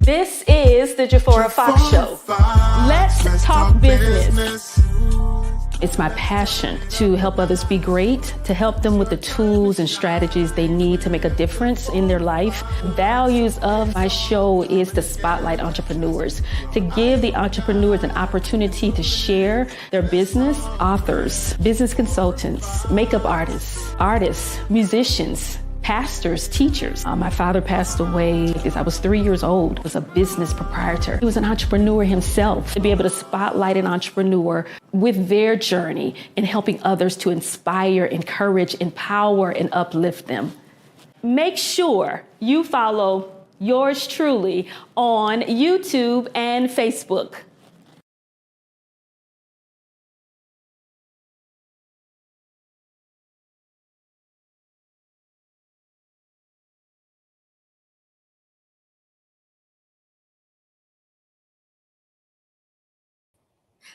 This is the Jafora Fox Show. Let's talk business. It's my passion to help others be great, to help them with the tools and strategies they need to make a difference in their life. Values of my show is to spotlight entrepreneurs, to give the entrepreneurs an opportunity to share their business. Authors, business consultants, makeup artists, musicians, pastors, teachers. My father passed away because I was 3 years old. He was a business proprietor. He was an entrepreneur himself. To be able to spotlight an entrepreneur with their journey and helping others to inspire, encourage, empower, and uplift them. Make sure you follow yours truly on YouTube and Facebook.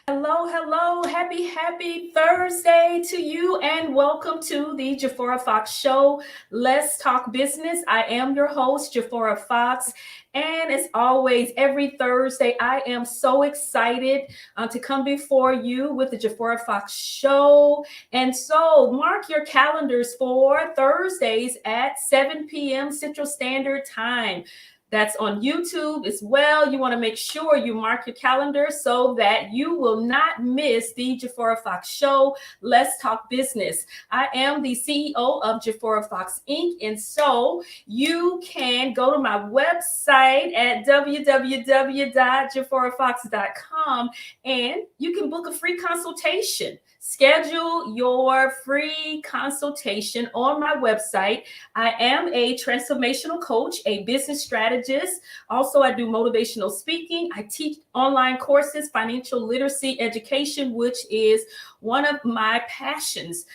Hello, happy Thursday to you, and welcome to the Jafora Fox Show. Let's talk business. I am your host, Jafora Fox, and as always, every Thursday, I am so excited to come before you with the Jafora Fox Show. And so mark your calendars for Thursdays at 7 p.m. Central Standard Time. That's on YouTube as well. You want to make sure you mark your calendar so that you will not miss the Jafora Fox Show. Let's talk business. I am the CEO of Jafora Fox Inc. And so you can go to my website at www.jaforafox.com and you can book a free consultation. Schedule your free consultation on my website. I am a transformational coach, a business strategist. Also, I do motivational speaking. I teach online courses, financial literacy education, which is one of my passions.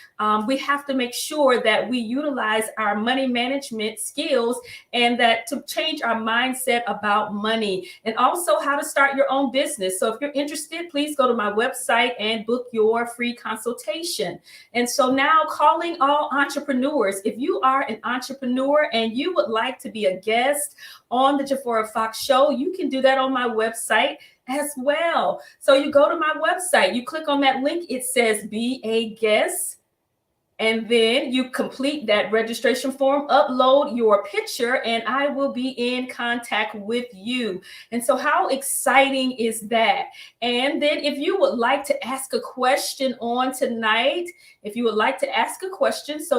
We have to make sure that we utilize our money management skills and that to change our mindset about money, and also how to start your own business. So if you're interested, please go to my website and book your free consultation. And so now, calling all entrepreneurs, if you are an entrepreneur and you would like to be a guest on the Jafora Fox Show, you can do that on my website as well. So you go to my website, you click on that link, it says be a guest. And then you complete that registration form, upload your picture, and I will be in contact with you. And so how exciting is that? And then if you would like to ask a question on tonight, so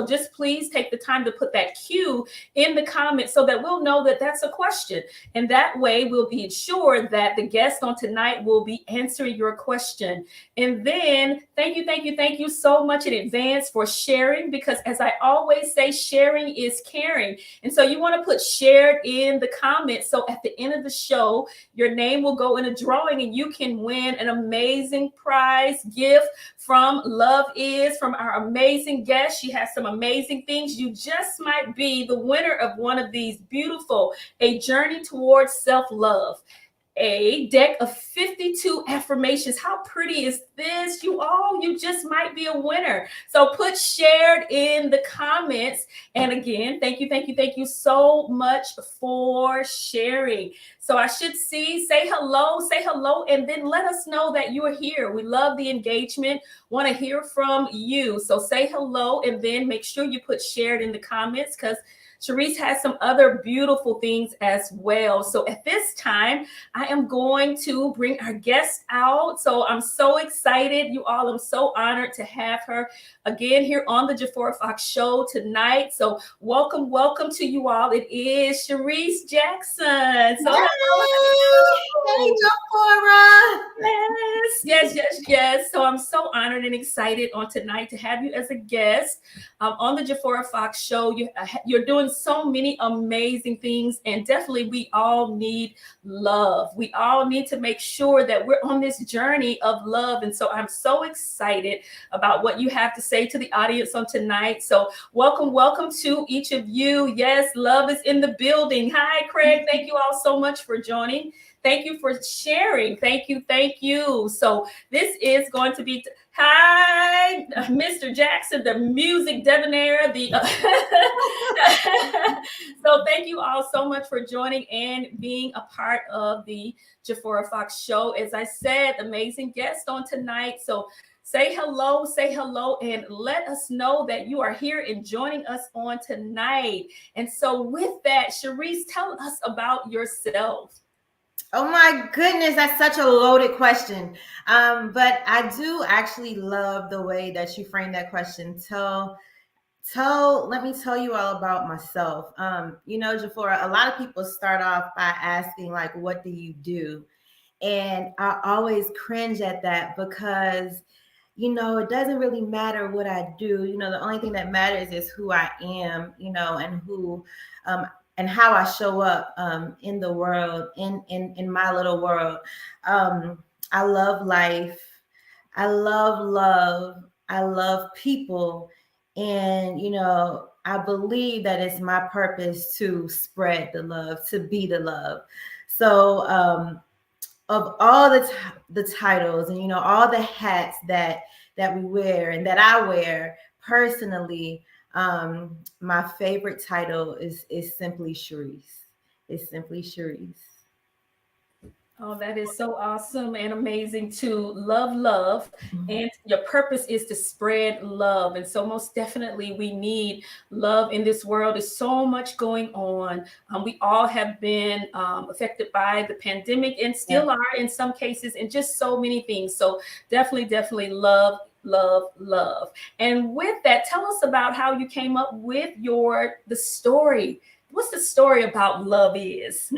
just please take the time to put that Q in the comments so that we'll know that that's a question. And that way we'll be sure that the guest on tonight will be answering your question. And then thank you so much in advance for sharing, because as I always say, sharing is caring. And so you want to put shared in the comments. So at the end of the show, your name will go in a drawing and you can win an amazing prize gift from Love Is, from our amazing guest. She has some amazing things. You just might be the winner of one of these beautiful, A Journey Towards Self-Love, a deck of 52 affirmations. How pretty is this? You just might be a winner. So put shared in the comments. And again, thank you so much for sharing. So I should say hello, and then let us know that you are here. We love the engagement, want to hear from you. So say hello, and then make sure you put shared in the comments, because Cherice has some other beautiful things as well. So at this time, I am going to bring our guest out. So I'm so excited, you all. I'm so honored to have her again here on the Jafora Fox Show tonight. So welcome to you all. It is Cherice Jackson. So hey, Jafora. Yes. So I'm so honored and excited on tonight to have you as a guest on the Jafora Fox Show. You're doing so many amazing things, and definitely we all need love. We all need to make sure that we're on this journey of love. And so I'm so excited about what you have to say to the audience on tonight. So welcome to each of you. Yes, love is in the building. Hi, Craig. Thank you all so much for joining. Thank you for sharing. Thank you. So this is going to be, hi, Mr. Jackson, the music debonair. So So thank you all so much for joining and being a part of the Jafora Fox show. As I said, amazing guest on tonight. So say hello, and let us know that you are here and joining us on tonight. And so with that, Cherice, tell us about yourself. Oh my goodness, that's such a loaded question. But I do actually love the way that you framed that question. Let me tell you all about myself. Jafora, a lot of people start off by asking, like, what do you do? And I always cringe at that because, it doesn't really matter what I do. The only thing that matters is who I am, and um, and how I show up in the world, in my little world. I love life. I love love. I love people. And, I believe that it's my purpose to spread the love, to be the love. So, of all the titles and all the hats that we wear and that I wear personally, my favorite title is simply Cherice. It's simply Cherice. Oh, that is so awesome and amazing to love. And your purpose is to spread love. And so, most definitely, we need love in this world. There's so much going on. We all have been affected by the pandemic and still are in some cases, and just so many things. So, definitely love. And with that, tell us about how you came up with the story. What's the story about Love Is?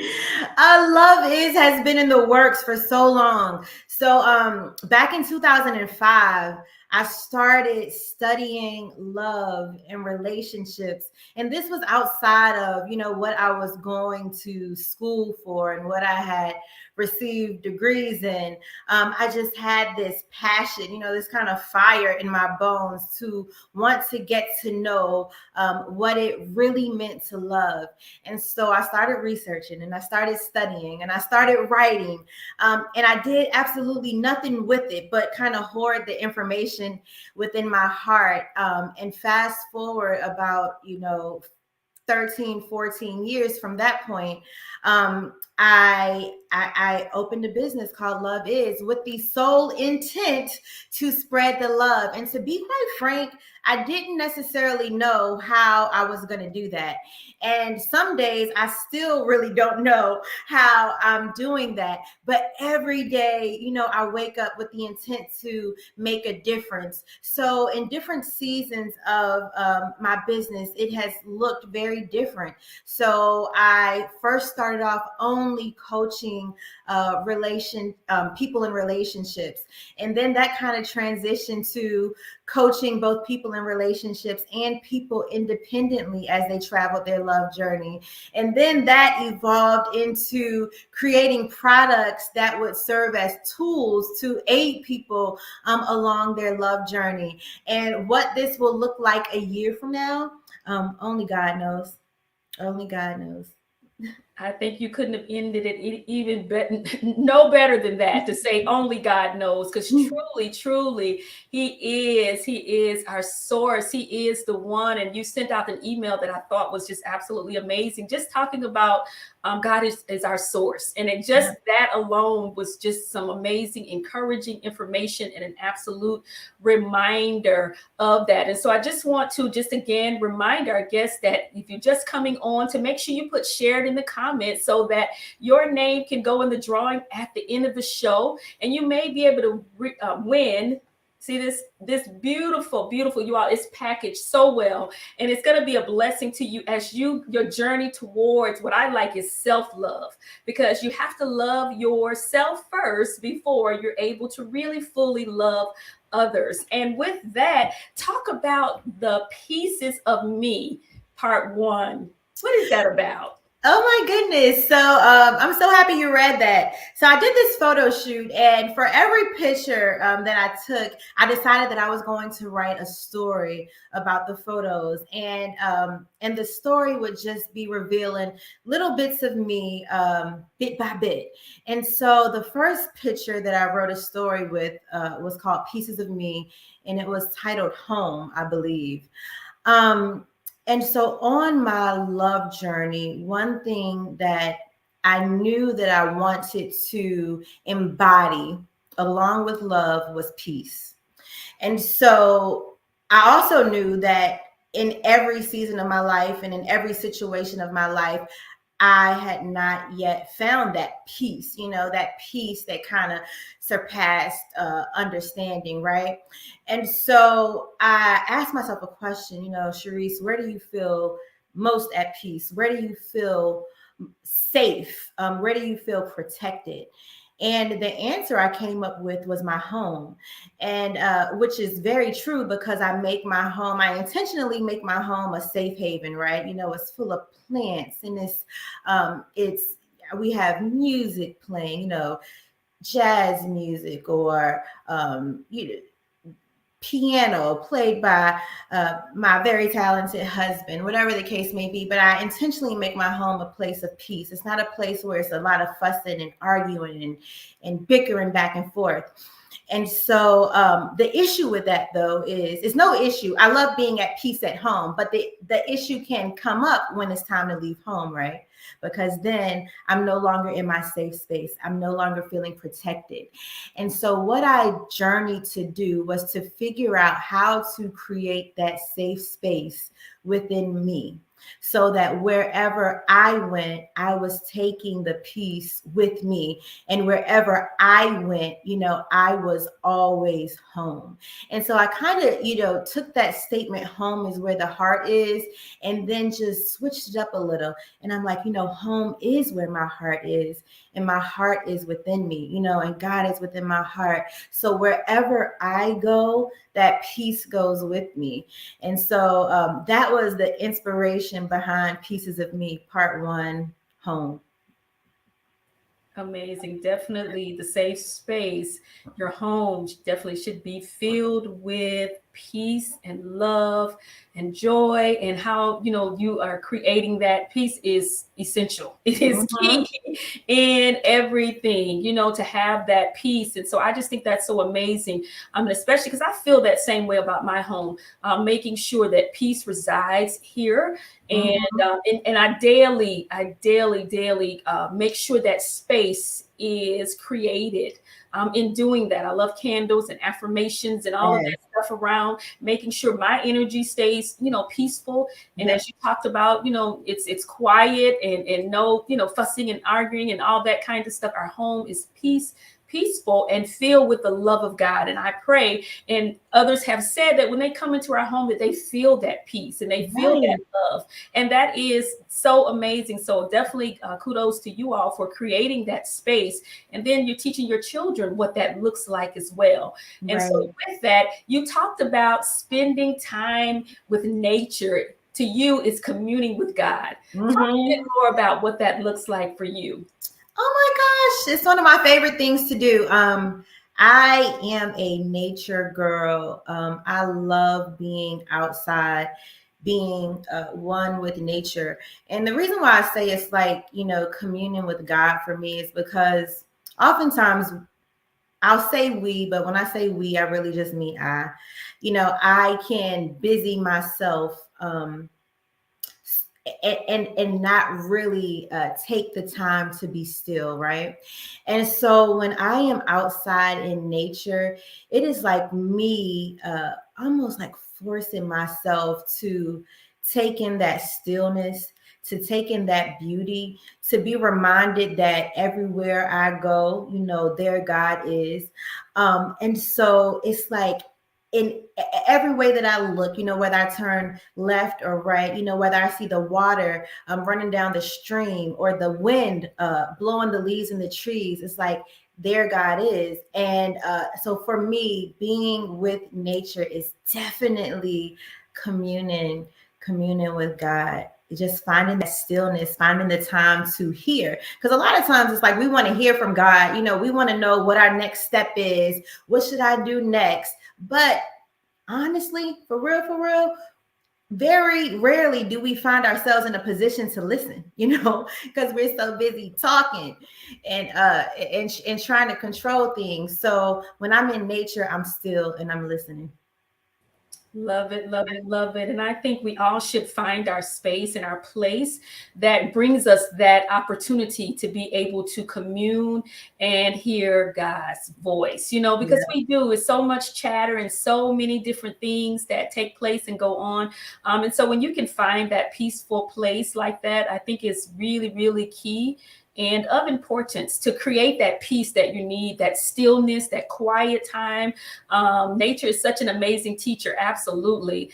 Love Is has been in the works for so long. So back in 2005, I started studying love and relationships. And this was outside of, what I was going to school for and what I had received degrees in. I just had this passion, this kind of fire in my bones to want to get to know what it really meant to love. And so I started researching and I started studying and I started writing. And I did absolutely nothing with it, but kind of hoard the information within my heart. And fast forward about, 13, 14 years from that point, I opened a business called Love Is with the sole intent to spread the love. And to be quite frank, I didn't necessarily know how I was going to do that. And some days I still really don't know how I'm doing that. But every day, I wake up with the intent to make a difference. So in different seasons of my business, it has looked very different. So I first started off only coaching people in relationships. And then that kind of transitioned to coaching both people in relationships and people independently as they traveled their love journey. And then that evolved into creating products that would serve as tools to aid people along their love journey. And what this will look like a year from now, only God knows. Only God knows. I think you couldn't have ended it even better, no better than that, to say only God knows, because truly, He is our source. He is the one. And you sent out an email that I thought was just absolutely amazing, just talking about God is our source. And it just, that alone was just some amazing, encouraging information and an absolute reminder of that. And so I just want to just again remind our guests that if you're just coming on, to make sure you put shared in the comments so that your name can go in the drawing at the end of the show, and you may be able to win. See this beautiful, you all, it's packaged so well, and it's going to be a blessing to you as your journey towards what I like is self-love, because you have to love yourself first before you're able to really fully love others. And with that, talk about the Pieces of Me, part 1. What is that about? Oh my goodness. So I'm so happy you read that. So I did this photo shoot, and for every picture that I took, I decided that I was going to write a story about the photos. And the story would just be revealing little bits of me bit by bit. And so the first picture that I wrote a story with was called Pieces of Me, and it was titled Home, I believe. And so on my love journey, one thing that I knew that I wanted to embody along with love was peace. And so I also knew that in every season of my life and in every situation of my life, I had not yet found that peace, that peace that kind of surpassed understanding, right? And so I asked myself a question, Cherice, where do you feel most at peace? Where do you feel safe? Where do you feel protected? And the answer I came up with was my home, and which is very true because I intentionally make my home a safe haven, right? It's full of plants, and it's we have music playing, jazz music, or piano played by my very talented husband, whatever the case may be. But I intentionally make my home a place of peace. It's not a place where it's a lot of fussing and arguing and bickering back and forth. And so the issue with that, though, is it's no issue. I love being at peace at home, but the issue can come up when it's time to leave home, right? Because then I'm no longer in my safe space. I'm no longer feeling protected. And so what I journeyed to do was to figure out how to create that safe space within me, so that wherever I went, I was taking the peace with me. And wherever I went, I was always home. And so I kind of, took that statement, home is where the heart is, and then just switched it up a little. And I'm like, home is where my heart is, and my heart is within me, and God is within my heart. So wherever I go, that peace goes with me. And so that was the inspiration behind Pieces of Me, Part 1, Home. Amazing. Definitely the safe space, your home definitely should be filled with peace and love and joy. And how, you are creating that peace is essential. It is Mhm. key in everything, to have that peace. And so I just think that's so amazing. Especially because I feel that same way about my home, making sure that peace resides here. And, Mhm. and I daily make sure that space is created. In doing that, I love candles and affirmations and all of that Yes. stuff around, making sure my energy stays, peaceful. And Yep. as you talked about, it's quiet and no, fussing and arguing and all that kind of stuff. Our home is peaceful and filled with the love of God. And I pray, and others have said that when they come into our home, that they feel that peace and they feel that Right. love. And that is so amazing. So definitely kudos to you all for creating that space. And then you're teaching your children what that looks like as well. And so Right. with that, you talked about spending time with nature. To you, is communing with God. Talk a bit Mhm. more about what that looks like for you. Oh my gosh, it's one of my favorite things to do. I am a nature girl. I love being outside, being one with nature. And the reason why I say it's like, communion with God for me is because oftentimes I'll say we, but when I say we, I really just mean I. I can busy myself. And not really take the time to be still, right? And so when I am outside in nature, it is like me almost like forcing myself to take in that stillness, to take in that beauty, to be reminded that everywhere I go, there God is. And so it's like in every way that I look, whether I turn left or right, whether I see the water running down the stream or the wind blowing the leaves in the trees, it's like there God is. And so for me, being with nature is definitely communing with God. Just finding that stillness, finding the time to hear. Because a lot of times it's like we want to hear from God. We want to know what our next step is. What should I do next? But honestly, for real, very rarely do we find ourselves in a position to listen, because we're so busy talking and trying to control things. So when I'm in nature, I'm still and I'm listening. Love it, love it, love it. And I think we all should find our space and our place that brings us that opportunity to be able to commune and hear God's voice, because Yeah. we do. It's so much chatter and so many different things that take place and go on. And so when you can find that peaceful place like that, I think it's really, really key and of importance to create that peace that you need, that stillness, that quiet time. Nature is such an amazing teacher. Absolutely.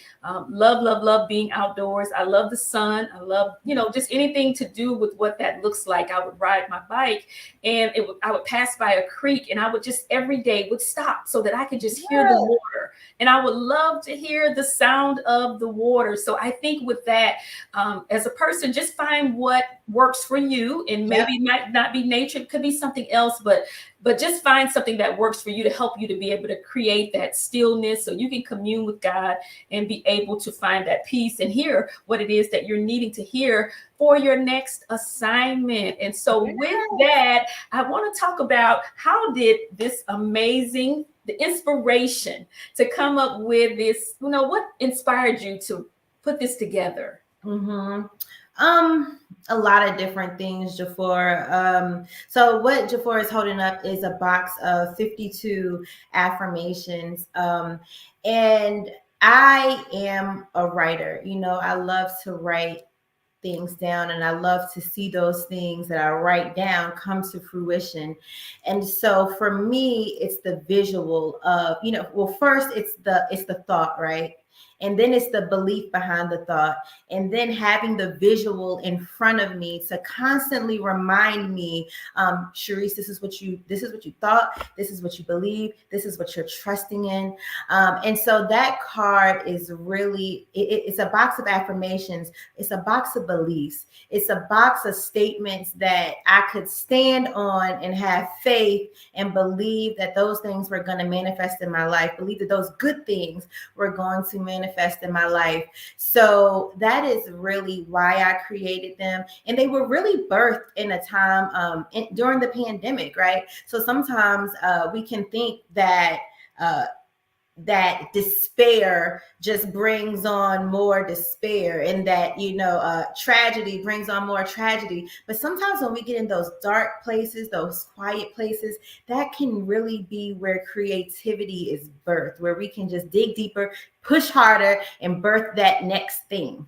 Love, love, love being outdoors. I love the sun. I love, just anything to do with what that looks like. I would ride my bike and I would pass by a creek and I would just every day would stop so that I could just hear the Yeah. water. And I would love to hear the sound of the water. So I think with that, as a person, just find what works for you, and Yep. maybe it might not be nature, it could be something else, but just find something that works for you to help you to be able to create that stillness so you can commune with God and be able to find that peace and hear what it is that you're needing to hear for your next assignment. And so with that, I want to talk about how did this amazing the inspiration to come up with this, what inspired you to put this together? Mm-hmm. A lot of different things, Jafora. So what Jafora is holding up is a box of 52 affirmations. And I am a writer. I love to write things down, and I love to see those things that I write down come to fruition. And so for me, it's the visual of, well, first it's the thought, right? And then it's the belief behind the thought, and then having the visual in front of me to constantly remind me, Cherice, this is what you thought, this is what you believe, this is what you're trusting in. And so that card is really, it's a box of affirmations. It's a box of beliefs. It's a box of statements that I could stand on and have faith and believe that those things were going to manifest in my life, believe that those good things were going to manifest in my life. So that is really why I created them. And they were really birthed in a time during the pandemic, right? So sometimes we can think that that despair just brings on more despair, and that tragedy brings on more tragedy. But sometimes when we get in those dark places, those quiet places, that can really be where creativity is birthed, where we can just dig deeper, push harder, and birth that next thing.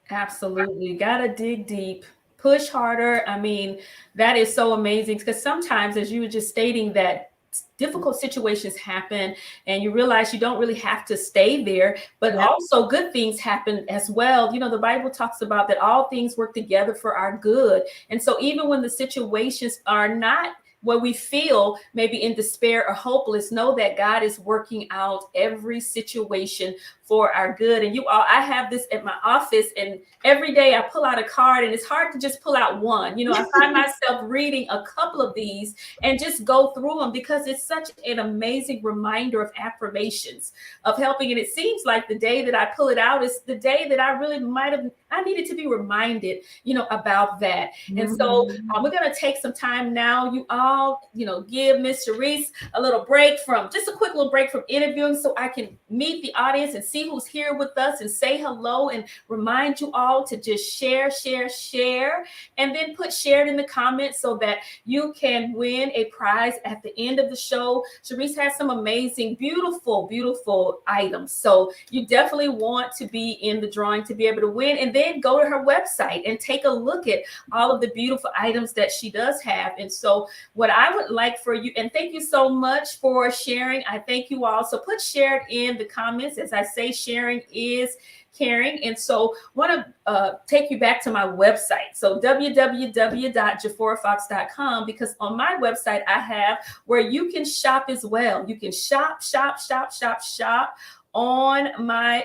Absolutely. Gotta dig deep, push harder. I mean, that is so amazing because sometimes, as you were just stating, that difficult situations happen and you realize you don't really have to stay there, but Yep. also good things happen as well. The Bible talks about that all things work together for our good. And so even when the situations are not where we feel maybe in despair or hopeless, know that God is working out every situation for our good. And you all, I have this at my office, and every day I pull out a card, and it's hard to just pull out one. I find myself reading a couple of these and just go through them because it's such an amazing reminder of affirmations of helping. And it seems like the day that I pull it out is the day that I really I needed to be reminded, about that. And so we're going to take some time now. You all, give Miss Cherice a little break just a quick little break from interviewing so I can meet the audience and see who's here with us and say hello and remind you all to just share, and then put shared in the comments so that you can win a prize at the end of the show. Cherice has some amazing, beautiful, beautiful items. So you definitely want to be in the drawing to be able to win, and then go to her website and take a look at all of the beautiful items that she does have. And so what I would like for you, and thank you so much for sharing. I thank you all. So put shared in the comments. As I say, sharing is caring. And so want to take you back to my website. So www.jaforafox.com, because on my website, I have where you can shop as well. You can shop on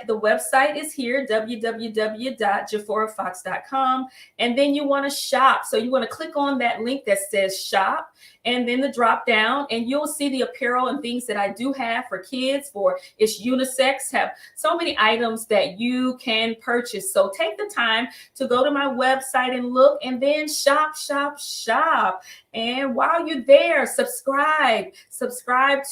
the website is here, www.jaforafox.com. And then you want to shop. So you want to click on that link that says shop, and then the drop down, and you'll see the apparel and things that I do have for kids. For it's unisex, have so many items that you can purchase. So take the time to go to my website and look, and then shop, shop, shop. And while you're there, subscribe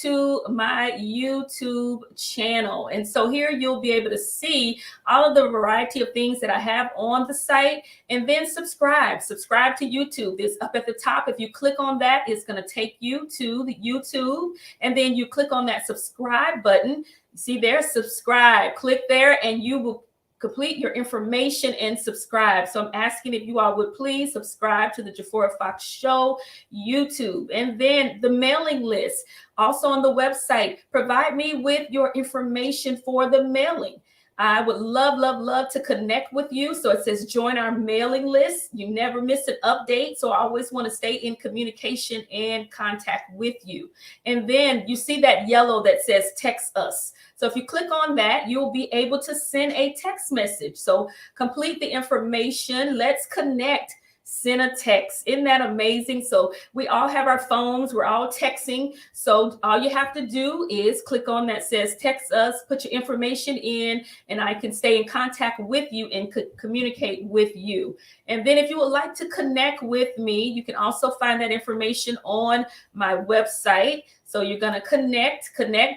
to my YouTube channel. And so here you'll be able to see all of the variety of things that I have on the site. And then subscribe to YouTube. It's up at the top. If you click on that, it's going to take you to the YouTube. And then you click on that subscribe button. See there, subscribe. Click there, and you will complete your information and subscribe. So I'm asking if you all would please subscribe to the Jafora Fox Show YouTube. And then the mailing list, also on the website. Provide me with your information for the mailing. I would love to connect with you. So it says join our mailing list. You never miss an update. So I always want to stay in communication and contact with you. And then you see that yellow that says text us. So if you click on that, you'll be able to send a text message. So complete the information. Let's connect. Send a text. Isn't that amazing? So we all have our phones. We're all texting. So all you have to do is click on that says text us, put your information in, and I can stay in contact with you and communicate with you. And then if you would like to connect with me, you can also find that information on my website. So you're going to connect.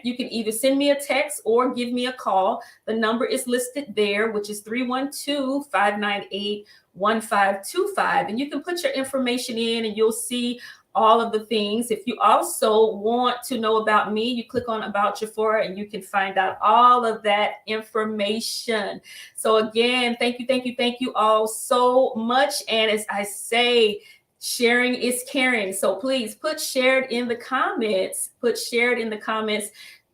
You can either send me a text or give me a call. The number is listed there, which is 312-598-1525. And you can put your information in and you'll see all of the things. If you also want to know about me, you click on About Jafora and you can find out all of that information. So again, thank you all so much. And as I say, sharing is caring. So please put shared in the comments.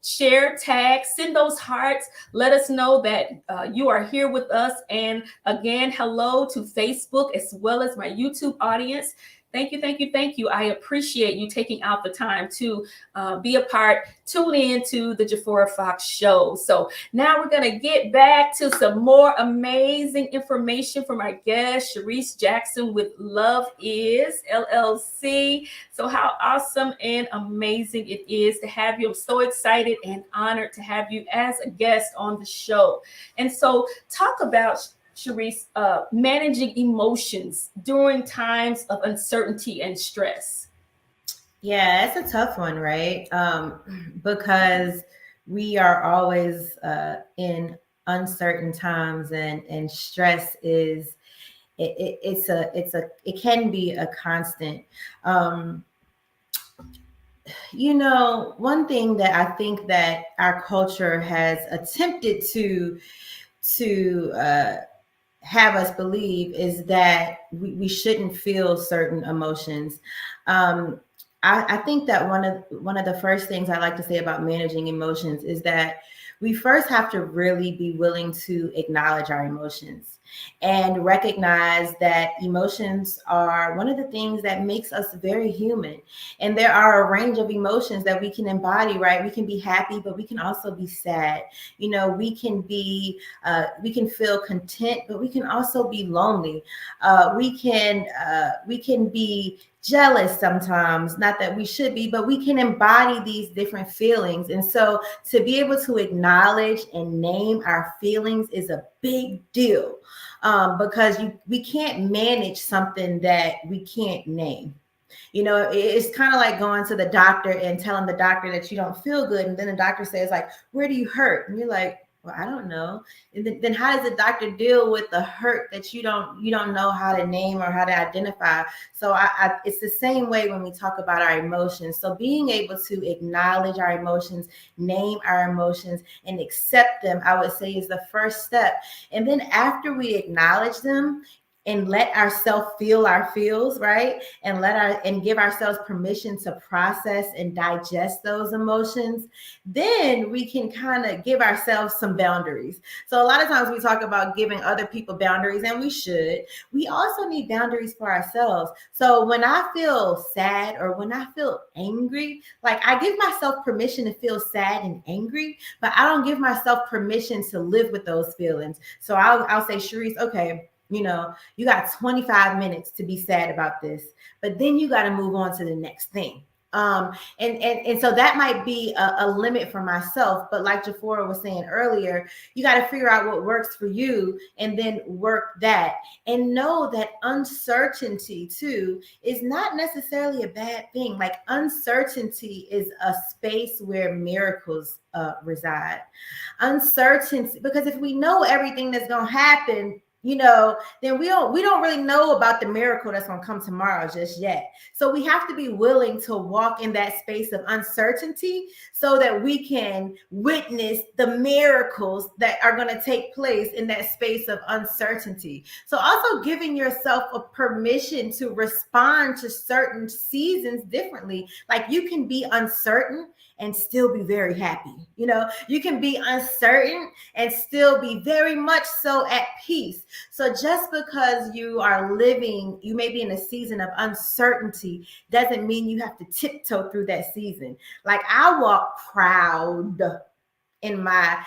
Share, tag, send those hearts. Let us know that you are here with us. And again, hello to Facebook as well as my YouTube audience. Thank you. I appreciate you taking out the time to be a part, tune in to the Jafora Fox Show. So now we're going to get back to some more amazing information from our guest, Cherice Jackson with Love Is LLC. So how awesome and amazing it is to have you. I'm so excited and honored to have you as a guest on the show. And so talk about, Cherice, managing emotions during times of uncertainty and stress. Yeah, it's a tough one, right? Because we are always in uncertain times, and stress is it can be a constant. One thing that I think that our culture has attempted to have us believe is that we shouldn't feel certain emotions. I think that one of the first things I like to say about managing emotions is that we first have to really be willing to acknowledge our emotions and recognize that emotions are one of the things that makes us very human. And there are a range of emotions that we can embody, right? We can be happy, but we can also be sad. We can feel content, but we can also be lonely. We can be jealous sometimes, not that we should be, but we can embody these different feelings. And so to be able to acknowledge and name our feelings is a big deal, because we can't manage something that we can't name. It's kind of like going to the doctor and telling the doctor that you don't feel good. And then the doctor says, like, where do you hurt? And you're like, well, I don't know. And then how does the doctor deal with the hurt that you don't know how to name or how to identify? So it's the same way when we talk about our emotions. So being able to acknowledge our emotions, name our emotions, and accept them, I would say, is the first step. And then after we acknowledge them, and let ourselves feel our feels, right? And give ourselves permission to process and digest those emotions, then we can kind of give ourselves some boundaries. So a lot of times we talk about giving other people boundaries, and we should. We also need boundaries for ourselves. So when I feel sad or when I feel angry, like I give myself permission to feel sad and angry, but I don't give myself permission to live with those feelings. So I'll say, Cherice, okay, you got 25 minutes to be sad about this, but then you got to move on to the next thing. And so that might be a limit for myself. But like Jafora was saying earlier, you got to figure out what works for you and then work that. And know that uncertainty too is not necessarily a bad thing. Like uncertainty is a space where miracles reside. Uncertainty, because if we know everything that's going to happen, then we don't really know about the miracle that's going to come tomorrow just yet. So we have to be willing to walk in that space of uncertainty so that we can witness the miracles that are going to take place in that space of uncertainty. So also giving yourself a permission to respond to certain seasons differently. Like you can be uncertain and still be very happy. You can be uncertain and still be very much so at peace. So just because you may be in a season of uncertainty, doesn't mean you have to tiptoe through that season. Like I walk proud in my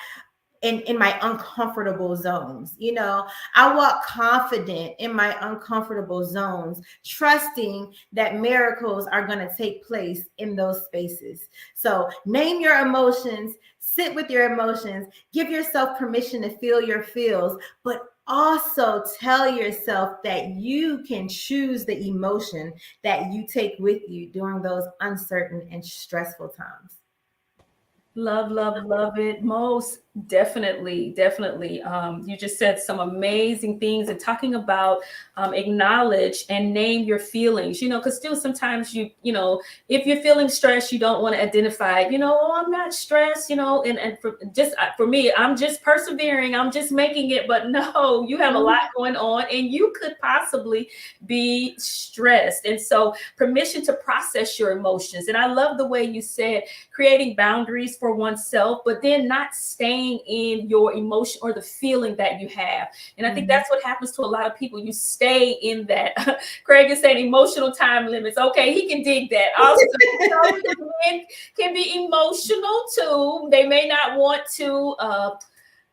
uncomfortable zones. I walk confident in my uncomfortable zones, trusting that miracles are going to take place in those spaces. So name your emotions, sit with your emotions, give yourself permission to feel your feels, but also tell yourself that you can choose the emotion that you take with you during those uncertain and stressful times. Love, love, love it. Most definitely, definitely. You just said some amazing things, and talking about acknowledge and name your feelings, because still sometimes if you're feeling stressed, you don't want to identify, oh, I'm not stressed, and for me, I'm just persevering, I'm just making it. But no, you have a lot going on and you could possibly be stressed. And so permission to process your emotions. And I love the way you said creating boundaries for oneself, but then not staying in your emotion or the feeling that you have. And I think that's what happens to a lot of people. You stay in that. Craig is saying emotional time limits. Okay, he can dig that. Also, men can be emotional too. They may not want to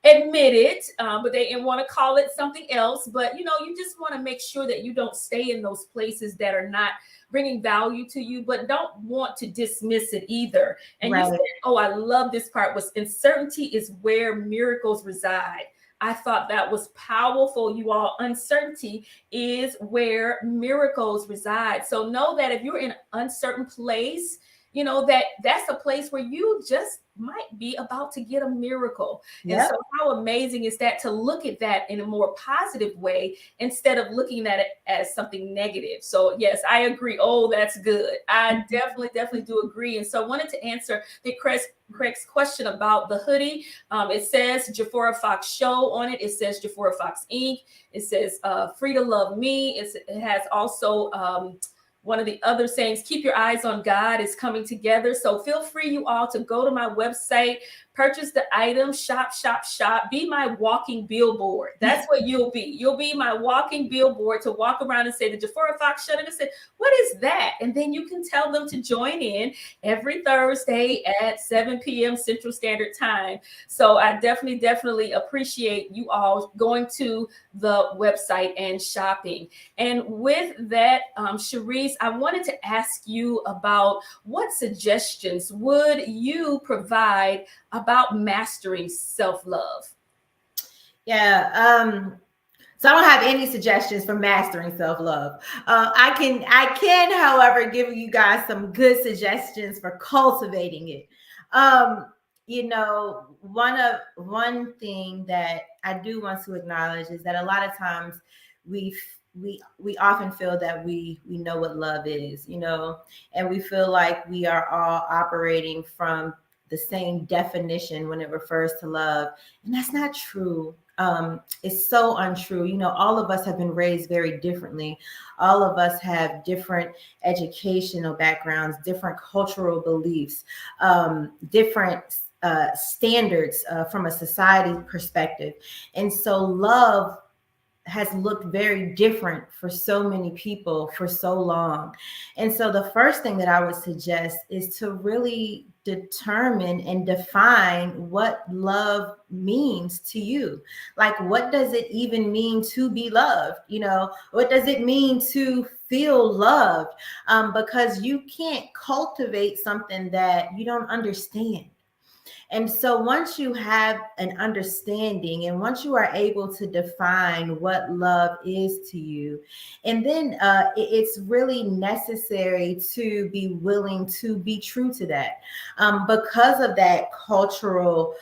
admit it, but they want to call it something else. But you just want to make sure that you don't stay in those places that are not bringing value to you, but don't want to dismiss it either. And you said, oh, I love this part, was uncertainty is where miracles reside. I thought that was powerful, you all. Uncertainty is where miracles reside. So know that if you're in an uncertain place, that's a place where you just might be about to get a miracle. Yep. And so how amazing is that to look at that in a more positive way instead of looking at it as something negative. So yes, I agree. Oh, that's good. I definitely do agree. And so I wanted to answer Craig's question about the hoodie. It says Jafora Fox Show on it. It says Jafora Fox Inc. It says Free to Love Me. It has also one of the other sayings, keep your eyes on God, is coming together. So feel free, you all, to go to my website, purchase the item, shop, be my walking billboard. That's what you'll be. You'll be my walking billboard to walk around and say, the Jafora Fox Show, and say, what is that? And then you can tell them to join in every Thursday at 7 p.m. Central Standard Time. So I definitely appreciate you all going to the website and shopping. And with that, Cherice, I wanted to ask you about what suggestions would you provide about mastering self-love? Yeah. So I don't have any suggestions for mastering self-love. I can, however, give you guys some good suggestions for cultivating it. One thing that I do want to acknowledge is that a lot of times we often feel that we know what love is, and we feel like we are all operating from the same definition when it refers to love. And that's not true. is so untrue. You know, all of us have been raised very differently. All of us have different educational backgrounds, different cultural beliefs, different standards from a society perspective. And so love has looked very different for so many people for so long. And so the first thing that I would suggest is to really determine and define what love means to you. Like, what does it even mean to be loved? You know, what does it mean to feel loved? Because you can't cultivate something that you don't understand. And so once you have an understanding and once you are able to define what love is to you, and then it's really necessary to be willing to be true to that, because of that cultural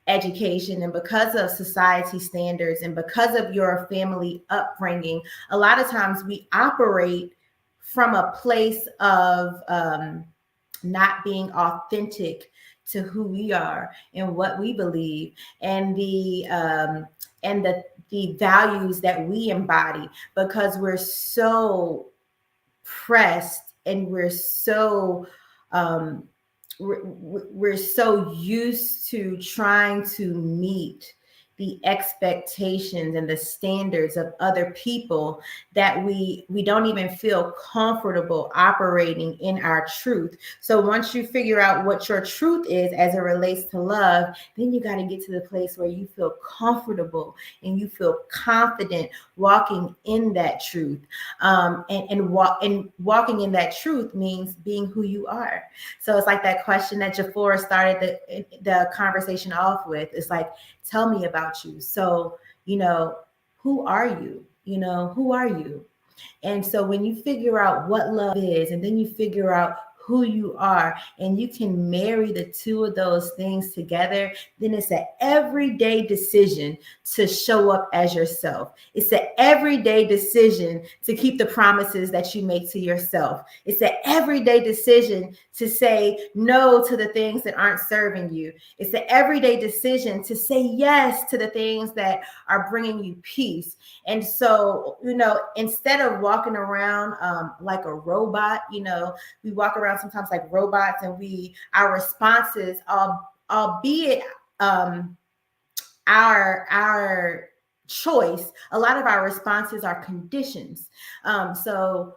education and because of society standards and because of your family upbringing. A lot of times we operate from a place of not being authentic to who we are and what we believe, and the values that we embody, because we're so pressed and um, we're so used to trying to meet the expectations and the standards of other people that we don't even feel comfortable operating in our truth. So once you figure out what your truth is as it relates to love, then you got to get to the place where you feel comfortable and you feel confident walking in that truth. And walking in that truth means being who you are. So it's like that question that Jafora started the conversation off with. It's like, tell me about you. So, you know, who are you? You know, who are you? And so when you figure out what love is, and then you figure out who you are, and you can marry the two of those things together, then it's an everyday decision to show up as yourself. It's an everyday decision to keep the promises that you make to yourself. It's an everyday decision to say no to the things that aren't serving you. It's an everyday decision to say yes to the things that are bringing you peace. And so, you know, instead of walking around like a robot, you know, we walk around sometimes like robots, and our responses, albeit our choice, a lot of our responses are conditions. So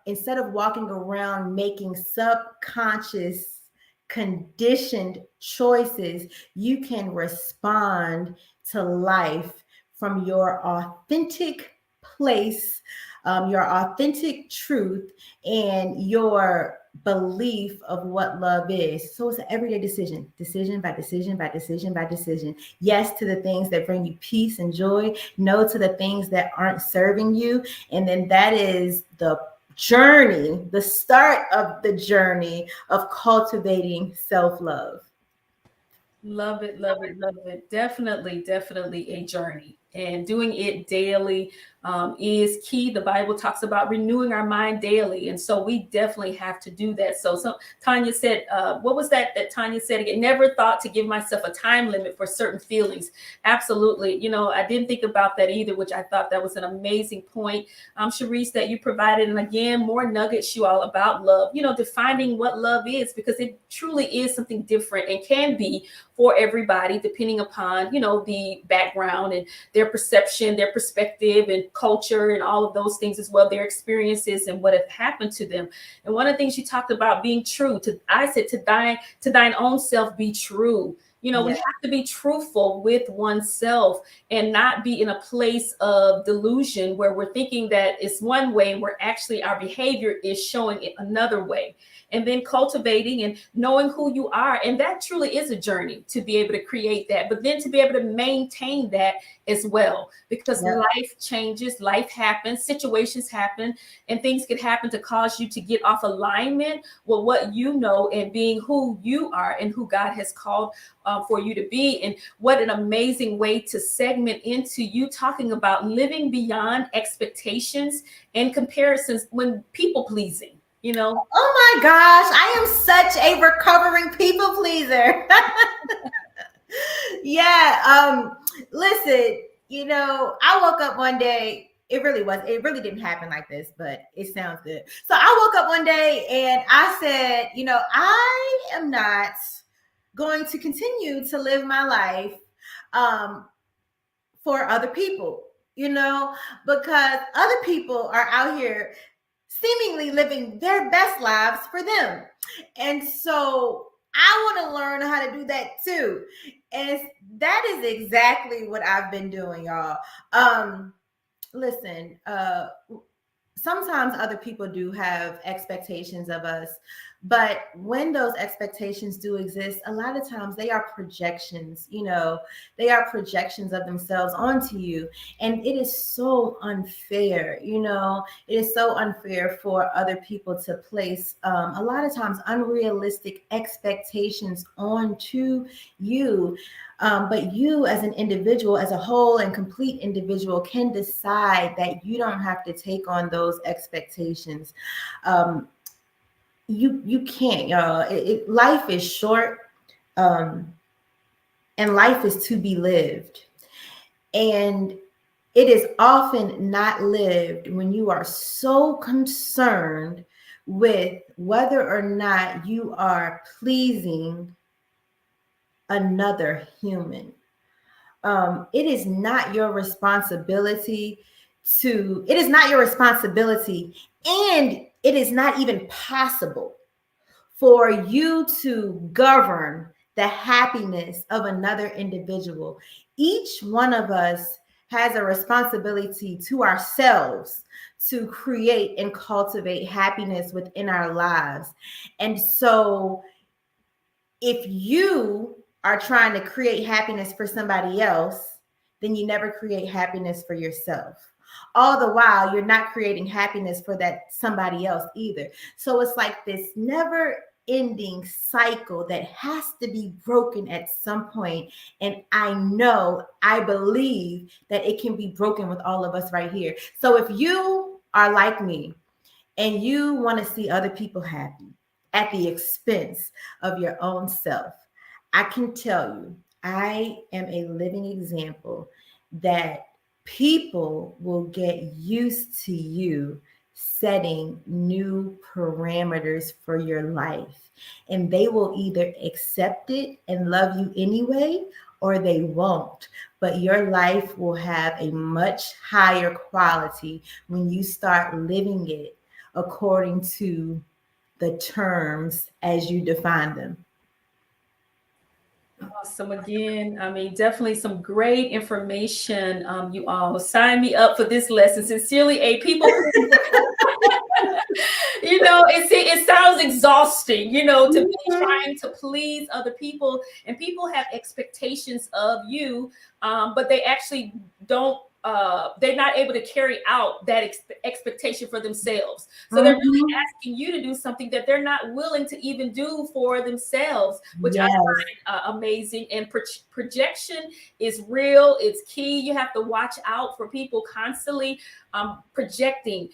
instead of walking around making subconscious conditioned choices, you can respond to life from your authentic place, your authentic truth, and your belief of what love is. So it's an everyday decision, decision by decision by decision by decision. Yes to the things that bring you peace and joy, no to the things that aren't serving you. And then that is the journey, the start of the journey of cultivating self-love. Love it, love it, love it. Definitely, definitely a journey. And doing it daily is key. The Bible talks about renewing our mind daily. And so we definitely have to do that. So Tanya said, what was that Tanya said again? Never thought to give myself a time limit for certain feelings. Absolutely. You know, I didn't think about that either, which I thought that was an amazing point, Cherice, that you provided. And again, more nuggets you all about love, you know, defining what love is, because it truly is something different and can be for everybody, depending upon, you know, the background and their perception, their perspective and culture and all of those things as well, their experiences and what have happened to them. And one of the things you talked about being true to, I said, to thine own self, be true. You know, we have to be truthful with oneself and not be in a place of delusion where we're thinking that it's one way where actually our behavior is showing it another way. And then cultivating and knowing who you are. And that truly is a journey to be able to create that, but then to be able to maintain that as well, because life changes, life happens, situations happen, and things can happen to cause you to get off alignment with what you know and being who you are and who God has called for you to be. And what an amazing way to segment into you talking about living beyond expectations and comparisons when people pleasing. You know, oh my gosh, I am such a recovering people pleaser. Yeah. Listen, I woke up one day. It really didn't happen like this, but it sounds good. So I woke up one day and I said, I am not going to continue to live my life um, for other people, because other people are out here seemingly living their best lives for them. And so I want to learn how to do that too. And that is exactly what I've been doing, y'all. Listen, sometimes other people do have expectations of us, but when those expectations do exist, a lot of times they are projections. They are projections of themselves onto you, and it is so unfair. It is so unfair for other people to place a lot of times unrealistic expectations onto you. But you, as an individual, as a whole and complete individual, can decide that you don't have to take on those expectations. You can't, y'all. Life is short, and life is to be lived. And it is often not lived when you are so concerned with whether or not you are pleasing another human. It is not your responsibility and it is not even possible for you to govern the happiness of another individual. Each one of us has a responsibility to ourselves to create and cultivate happiness within our lives. And so if you are trying to create happiness for somebody else, then you never create happiness for yourself. All the while, you're not creating happiness for that somebody else either. So it's like this never ending cycle that has to be broken at some point. And I believe that it can be broken with all of us right here. So if you are like me and you want to see other people happy at the expense of your own self, I can tell you, I am a living example that people will get used to you setting new parameters for your life. And they will either accept it and love you anyway, or they won't. But your life will have a much higher quality when you start living it according to the terms as you define them. Awesome. Again, I mean, definitely some great information. You all sign me up for this lesson. Sincerely, a people. It sounds exhausting, to be trying to please other people, and people have expectations of you, but they actually don't. They're not able to carry out that expectation for themselves. So they're really asking you to do something that they're not willing to even do for themselves, which I find amazing. And projection is real. It's key. You have to watch out for people constantly projecting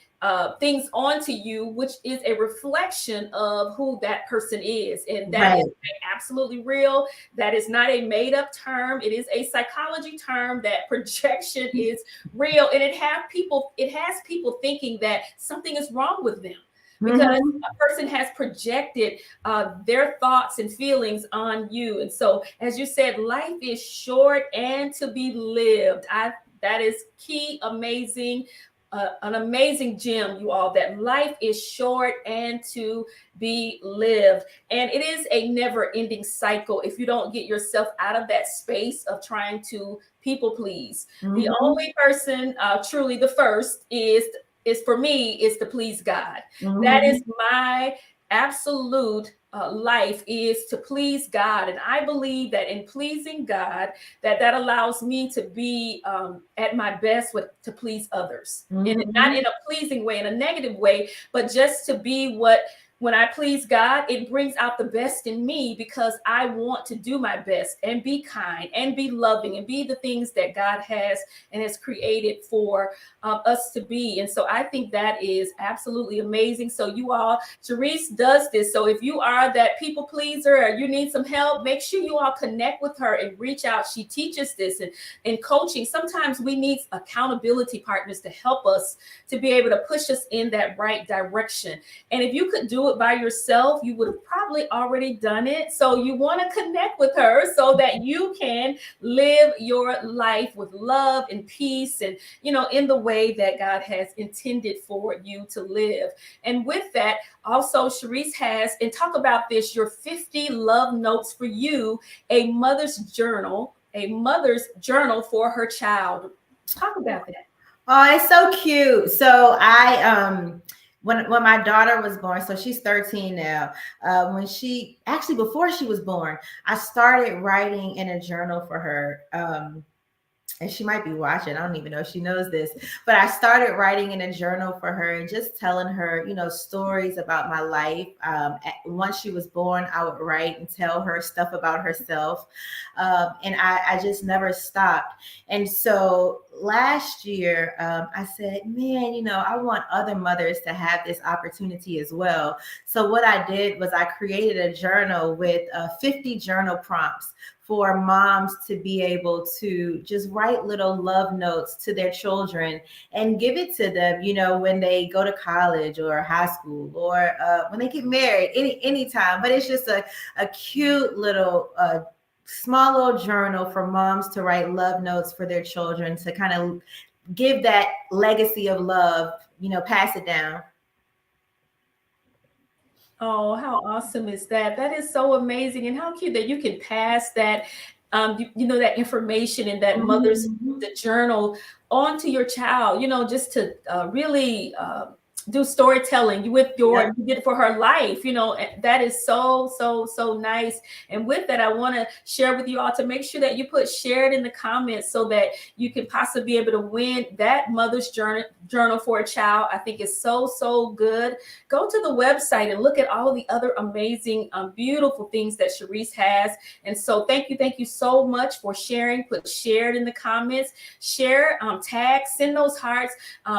things onto you, which is a reflection of who that person is. And that is absolutely real. That is not a made up term. It is a psychology term that projection is real. And it has people thinking that something is wrong with them because a person has projected their thoughts and feelings on you. And so, as you said, life is short and to be lived. That is key, amazing. An amazing gem, you all, that life is short and to be lived. And it is a never ending cycle if you don't get yourself out of that space of trying to people please. The only person, truly the first, is for me, is to please God. That is my absolute life, is to please God. And I believe that in pleasing God, that allows me to be at my best to please others. And not in a pleasing way, in a negative way, but just to be what When I please God, it brings out the best in me because I want to do my best and be kind and be loving and be the things that God has and has created for us to be. And so I think that is absolutely amazing. So you all, Cherice does this. So if you are that people pleaser or you need some help, make sure you all connect with her and reach out. She teaches this, and in coaching, sometimes we need accountability partners to help us to be able to push us in that right direction. And if you could do it by yourself, you would have probably already done it. So you want to connect with her so that you can live your life with love and peace and, in the way that God has intended for you to live. And with that, also, Cherice has, and talk about this, your 50 love notes for you, a mother's journal for her child. Talk about that. Oh, it's so cute. So I when my daughter was born, so she's 13 now. When she actually before she was born, I started writing in a journal for her. And she might be watching. I don't even know if she knows this, but I started writing in a journal for her and just telling her, stories about my life. Once she was born, I would write and tell her stuff about herself. And I just never stopped. And so last year, I said, man, I want other mothers to have this opportunity as well. So what I did was I created a journal with 50 journal prompts for moms to be able to just write little love notes to their children and give it to them, when they go to college or high school or when they get married, anytime. But it's just a cute little small little journal for moms to write love notes for their children to kind of give that legacy of love, pass it down. Oh, how awesome is that? That is so amazing. And how cute that you can pass that, that information in that mother's Mhm. the journal on to your child, just to really do storytelling with Yep. you did it for her life, and that is so, so, so nice. And with that, I want to share with you all to make sure that you put share it in the comments so that you can possibly be able to win that mother's journal for a child. I think it's so, so good. Go to the website and look at all of the other amazing, beautiful things that Cherice has. And so thank you so much for sharing. Put shared in the comments, share, tag, send those hearts,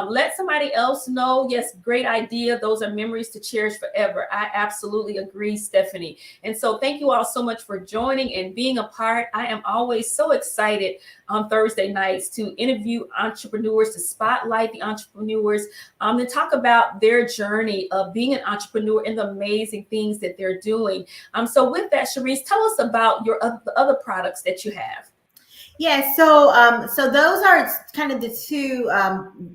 let somebody else know. Yes, great idea. Those are memories to cherish forever. I absolutely agree, Stephanie. And so thank you all so much for joining and being a part. I am always so excited on Thursday nights to interview entrepreneurs, to spotlight the entrepreneurs, to talk about their journey of being an entrepreneur and the amazing things that they're doing. So with that, Cherice, tell us about your other products that you have. Yeah, so those are kind of the two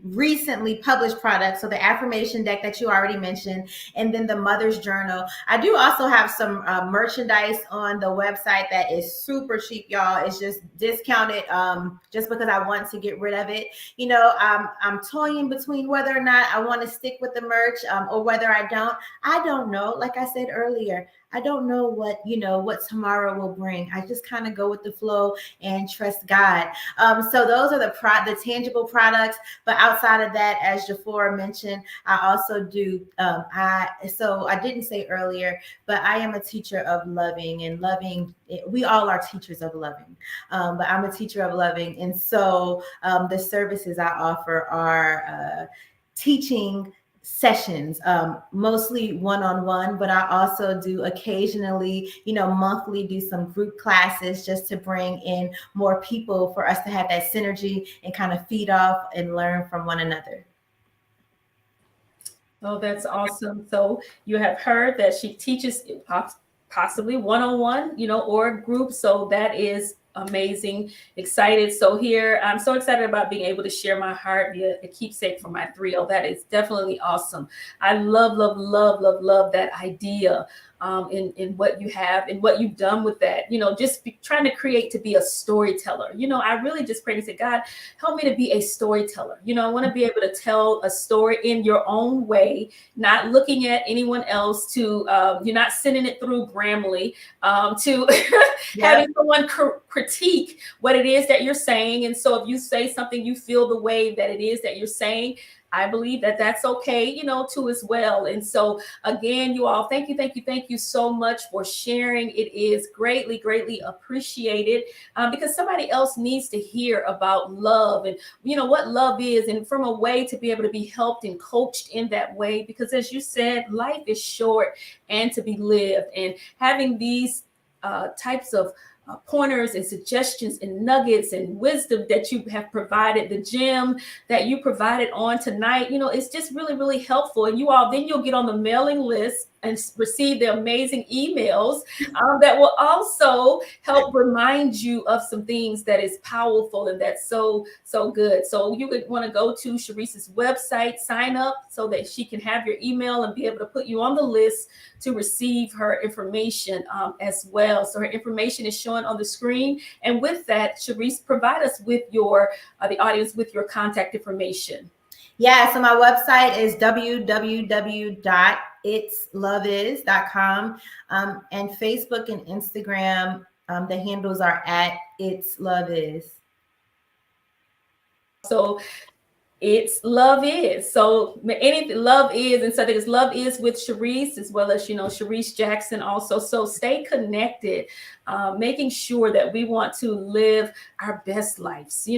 recently published products. So the affirmation deck that you already mentioned, and then the Mother's Journal. I do also have some merchandise on the website that is super cheap, y'all. It's just discounted, just because I want to get rid of it. I'm toying between whether or not I want to stick with the merch or whether I don't. I don't know. Like I said earlier, I don't know what tomorrow will bring. I just kind of go with the flow and trust God. So those are the tangible products. But outside of that, as Jafora mentioned, I also do. I didn't say earlier, but I am a teacher of loving, and loving. We all are teachers of loving, but I'm a teacher of loving, and so the services I offer are teaching sessions, mostly one-on-one, but I also do occasionally, monthly, do some group classes just to bring in more people for us to have that synergy and kind of feed off and learn from one another. Oh, that's awesome. So you have heard that she teaches possibly one-on-one, or group. So that is amazing. Excited. So here, I'm so excited about being able to share my heart via a keepsake for my 3-0. That is definitely awesome. I love, love, love, love, love that idea. In what you have and what you've done with that, just trying to create to be a storyteller. I really just pray and say, God, help me to be a storyteller. I want to be able to tell a story in your own way, not looking at anyone else to, you're not sending it through Grammarly, to having someone critique what it is that you're saying. And so if you say something, you feel the way that it is that you're saying, I believe that that's okay, too, as well. And so, again, you all, thank you so much for sharing. It is greatly, greatly appreciated, because somebody else needs to hear about love and, what love is, and from a way to be able to be helped and coached in that way. Because as you said, life is short and to be lived. And having these types of pointers and suggestions and nuggets and wisdom that you have provided, the gem that you provided on tonight, it's just really, really helpful. And you all, then you'll get on the mailing list and receive the amazing emails that will also help remind you of some things that is powerful and that's so, so good. So you would want to go to Cherice's website, sign up so that she can have your email and be able to put you on the list to receive her information as well. So her information is showing on the screen. And with that, Cherice, provide us with the audience with your contact information. Yeah, so my website is www.itsloveis.com. And Facebook and Instagram, the handles are at It's Love Is. So it's love is. So anything love is, and so there's love is with Cherice, as well as Cherice Jackson also. So stay connected, making sure that we want to live our best lives,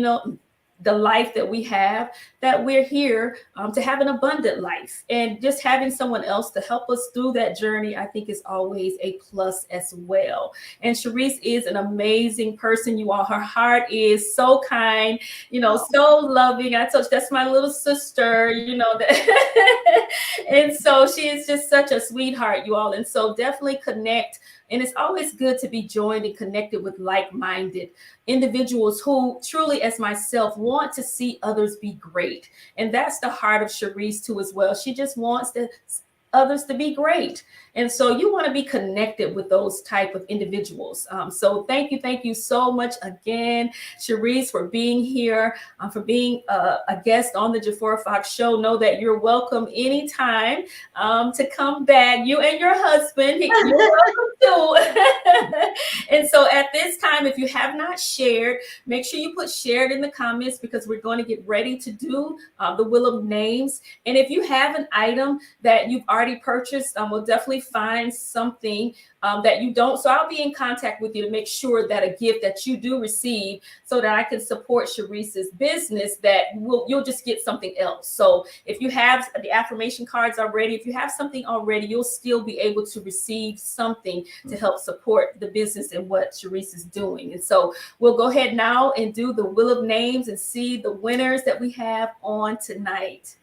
the life that we have, that we're here to have an abundant life. And just having someone else to help us through that journey, I think, is always a plus as well. And Cherice is an amazing person, you all. Her heart is so kind, so loving. I told you, that's my little sister, that. And so she is just such a sweetheart, you all. And so definitely connect. And it's always good to be joined and connected with like-minded individuals who truly, as myself, want to see others be great. And that's the heart of Cherice too, as well. She just wants others to be great. And so you want to be connected with those type of individuals. So thank you so much again, Cherice, for being here, for being a guest on the Jafora Fox Show. Know that you're welcome anytime to come back. You and your husband, you're welcome too. And so at this time, if you have not shared, make sure you put shared in the comments, because we're going to get ready to do the Wheel of Names. And if you have an item that you've already purchased, we'll definitely find something that you don't. So I'll be in contact with you to make sure that a gift that you do receive, so that I can support Cherice's business, that you'll just get something else. So if you have the affirmation cards already, if you have something already, you'll still be able to receive something to help support the business and what Cherice is doing. And so we'll go ahead now and do the Wheel of Names and see the winners that we have on tonight.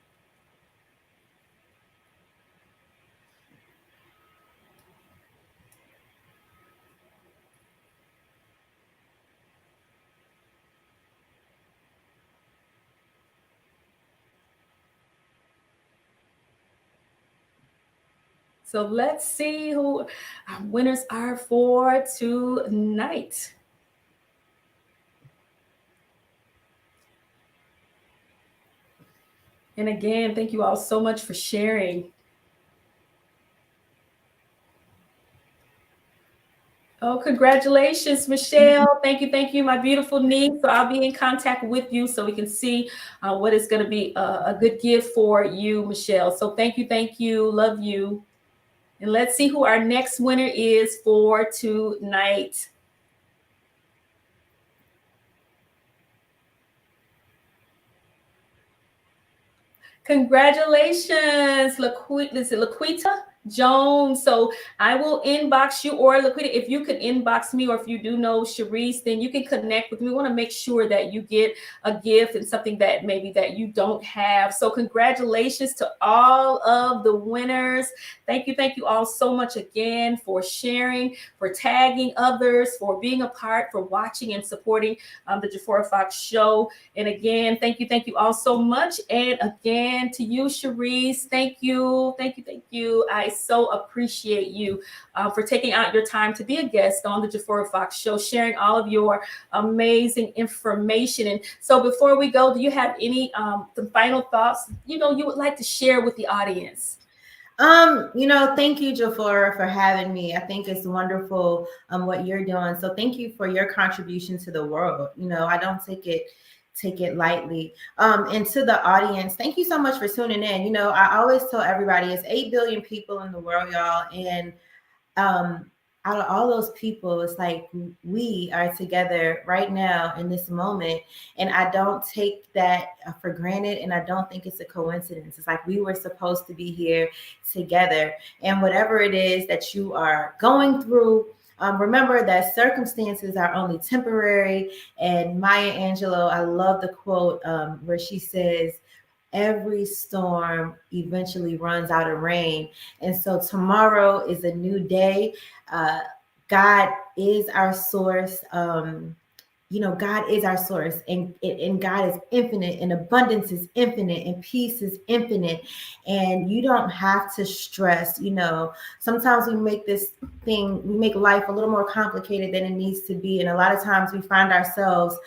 So let's see who our winners are for tonight. And again, thank you all so much for sharing. Oh, congratulations, Michelle. Thank you, my beautiful niece. So I'll be in contact with you so we can see what is going to be a good gift for you, Michelle. So thank you. Love you. And let's see who our next winner is for tonight. Congratulations, Laquita Jones. So I will inbox you, or Laquita, if you could inbox me, or if you do know Cherice, then you can connect with me. We want to make sure that you get a gift and something that maybe that you don't have. So congratulations to all of the winners. Thank you all so much again for sharing, for tagging others, for being a part, for watching and supporting the Jafora Fox Show. And again, thank you all so much. And again, to you, Cherice, thank you. I so appreciate you for taking out your time to be a guest on the Jafora Fox Show, sharing all of your amazing information. And so before we go, do you have any some final thoughts, you would like to share with the audience? Thank you, Jafora, for having me. I think it's wonderful what you're doing. So thank you for your contribution to the world. I don't take it take it lightly. And to the audience, thank you so much for tuning in. You know, I always tell everybody it's 8 billion people in the world, y'all. And out of all those people, it's like we are together right now in this moment. And I don't take that for granted. And I don't think it's a coincidence. It's like we were supposed to be here together. And whatever it is that you are going through, remember that circumstances are only temporary. And Maya Angelou, I love the quote where she says, every storm eventually runs out of rain. And so tomorrow is a new day. God is our source. You know, God is our source, and God is infinite, and abundance is infinite, and peace is infinite. And you don't have to stress. You know, sometimes we make life a little more complicated than it needs to be. And a lot of times we find ourselves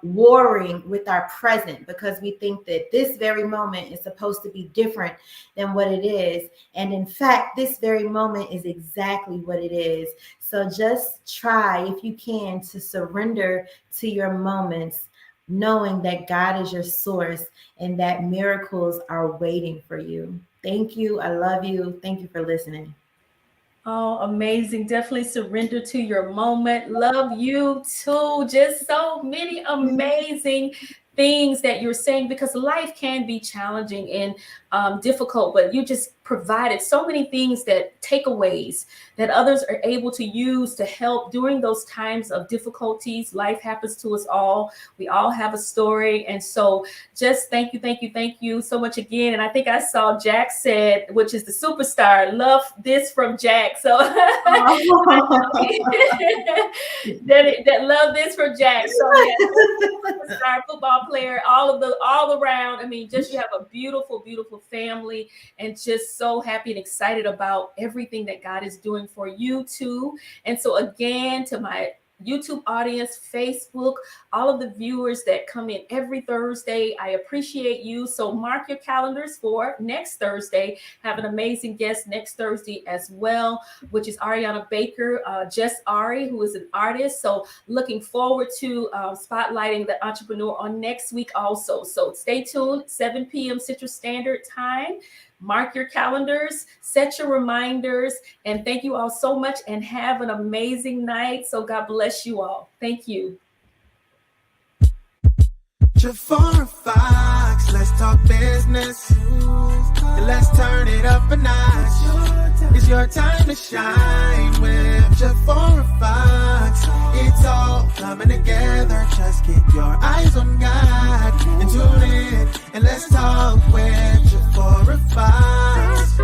warring with our present because we think that this very moment is supposed to be different than what it is. And in fact, this very moment is exactly what it is. So just try, if you can, to surrender to your moments, knowing that God is your source and that miracles are waiting for you. Thank you. I love you. Thank you for listening. Oh, amazing. Definitely surrender to your moment. Love you too. Just so many amazing things that you're saying, because life can be challenging and difficult, but you just provided so many things, that takeaways that others are able to use to help during those times of difficulties. Life happens to us all. We all have a story. And so just thank you so much again. And I think I saw Jack said, which is the superstar, love this from Jack. So that love this from Jack. So yeah, superstar football player, all around. I mean, just you have a beautiful family, and just so happy and excited about everything that God is doing for you too. And so again, to my YouTube audience, Facebook, all of the viewers that come in every Thursday, I appreciate you. So mark your calendars for next Thursday. Have an amazing guest next Thursday as well, which is Ariana Baker, Just Ari, who is an artist. So looking forward to spotlighting the entrepreneur on next week also. So stay tuned, 7 p.m. Central Standard Time. Mark your calendars, set your reminders, and thank you all so much, and have an amazing night. So God bless you all. Thank you. Jafora Fox, let's talk business. And let's turn it up a notch. It's your time to shine with Jafora Fox. It's all coming together. Just keep your eyes on God and tune in, and let's talk with Jafora Fox.